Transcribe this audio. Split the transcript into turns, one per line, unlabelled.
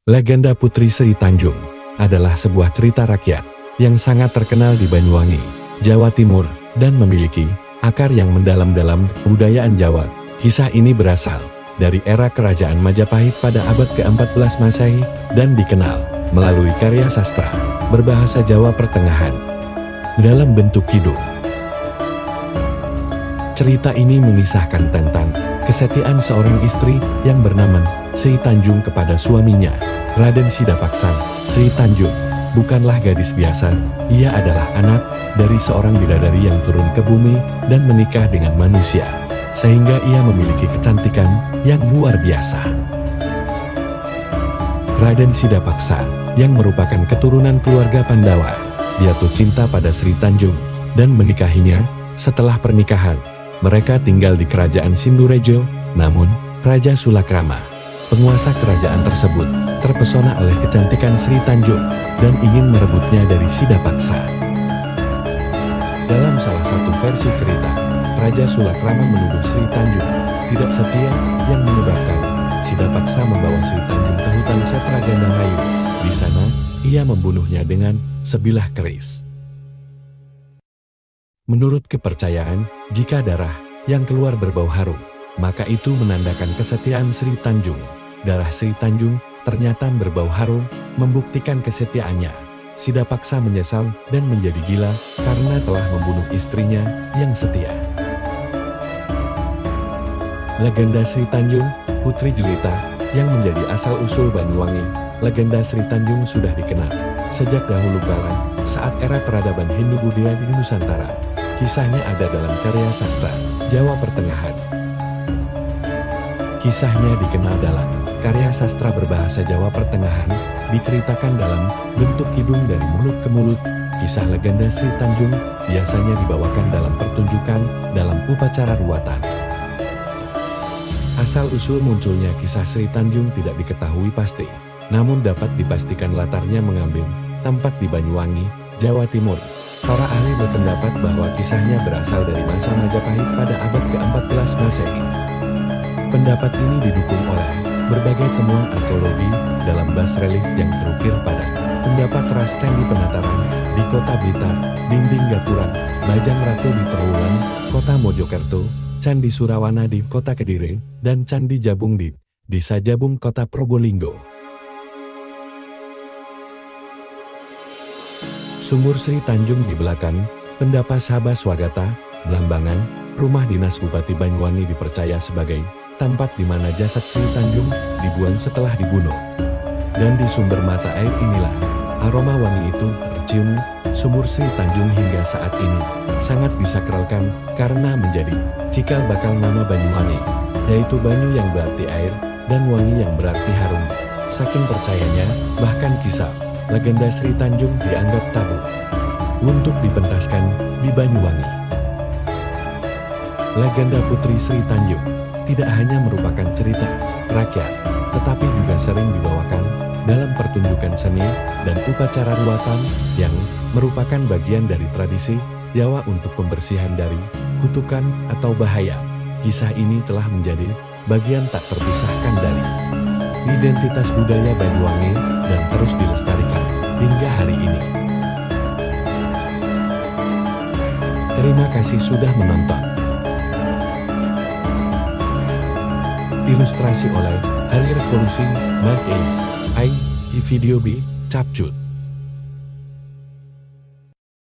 Legenda Putri Sri Tanjung adalah sebuah cerita rakyat yang sangat terkenal di Banyuwangi, Jawa Timur, dan memiliki akar yang mendalam dalam kebudayaan Jawa. Kisah ini berasal dari era Kerajaan Majapahit pada abad ke-14 Masehi dan dikenal melalui karya sastra berbahasa Jawa Pertengahan dalam bentuk kidung. Cerita ini mengisahkan tentang kesetiaan seorang istri yang bernama Sri Tanjung kepada suaminya, Raden Sidapaksa. Sri Tanjung bukanlah gadis biasa, ia adalah anak dari seorang bidadari yang turun ke bumi dan menikah dengan manusia, sehingga ia memiliki kecantikan yang luar biasa. Raden Sidapaksa, yang merupakan keturunan keluarga Pandawa, jatuh cinta pada Sri Tanjung dan menikahinya. Setelah pernikahan, mereka tinggal di kerajaan Sindurejo. Namun, Raja Sulakrama, penguasa kerajaan tersebut, terpesona oleh kecantikan Sri Tanjung dan ingin merebutnya dari Sidapaksa. Dalam salah satu versi cerita, Raja Sulakrama menuduh Sri Tanjung tidak setia yang menyebabkan Sidapaksa membawa Sri Tanjung ke hutan Setragandamayu. Di sana, ia membunuhnya dengan sebilah keris. Menurut kepercayaan, jika darah yang keluar berbau harum, maka itu menandakan kesetiaan Sri Tanjung. Darah Sri Tanjung ternyata berbau harum, membuktikan kesetiaannya. Sidapaksa menyesal dan menjadi gila karena telah membunuh istrinya yang setia. Legenda Sri Tanjung, putri jelita, yang menjadi asal-usul Banyuwangi. Legenda Sri Tanjung sudah dikenal sejak dahulu kala saat era peradaban Hindu-Buddha di Nusantara. Kisahnya ada dalam karya sastra Jawa Pertengahan. Kisahnya dikenal dalam karya sastra berbahasa Jawa Pertengahan, diceritakan dalam bentuk kidung dari mulut ke mulut. Kisah legenda Sri Tanjung biasanya dibawakan dalam pertunjukan dalam upacara ruatan. Asal-usul munculnya kisah Sri Tanjung tidak diketahui pasti, namun dapat dipastikan latarnya mengambil tempat di Banyuwangi, Jawa Timur. Para ahli berpendapat bahwa kisahnya berasal dari masa Majapahit pada abad ke-14 Masehi. Pendapat ini didukung oleh berbagai temuan arkeologi dalam bas-relief yang terukir pada pendapat teras Candi Penataran di Kota Blitar, Dinding Gapura, Bajang Ratu di Trowulan, Kota Mojokerto, Candi Surawana di Kota Kediri, dan Candi Jabung di Desa Jabung, Kota Probolinggo. Sumur Sri Tanjung di belakang pendapat Sabha Swagata, Blambangan, rumah dinas Bupati Banyuwangi, dipercaya sebagai tempat di mana jasad Sri Tanjung dibuang setelah dibunuh. Dan di sumber mata air inilah aroma wangi itu tercium. Sumur Sri Tanjung hingga saat ini sangat disakralkan karena menjadi cikal bakal nama Banyuwangi, yaitu Banyu yang berarti air dan wangi yang berarti harum. Saking percayanya, bahkan kisah legenda Sri Tanjung dianggap tabu untuk dipentaskan di Banyuwangi. Legenda Putri Sri Tanjung tidak hanya merupakan cerita rakyat, tetapi juga sering dibawakan dalam pertunjukan seni dan upacara ruatan yang merupakan bagian dari tradisi Jawa untuk pembersihan dari kutukan atau bahaya. Kisah ini telah menjadi bagian tak terpisahkan dari identitas budaya Banyuwangi dan terus dilestarikan hingga hari ini. Terima kasih sudah menonton. Ilustrasi oleh Hari Revolusi, Mark A. I. Di Video B. Capcut.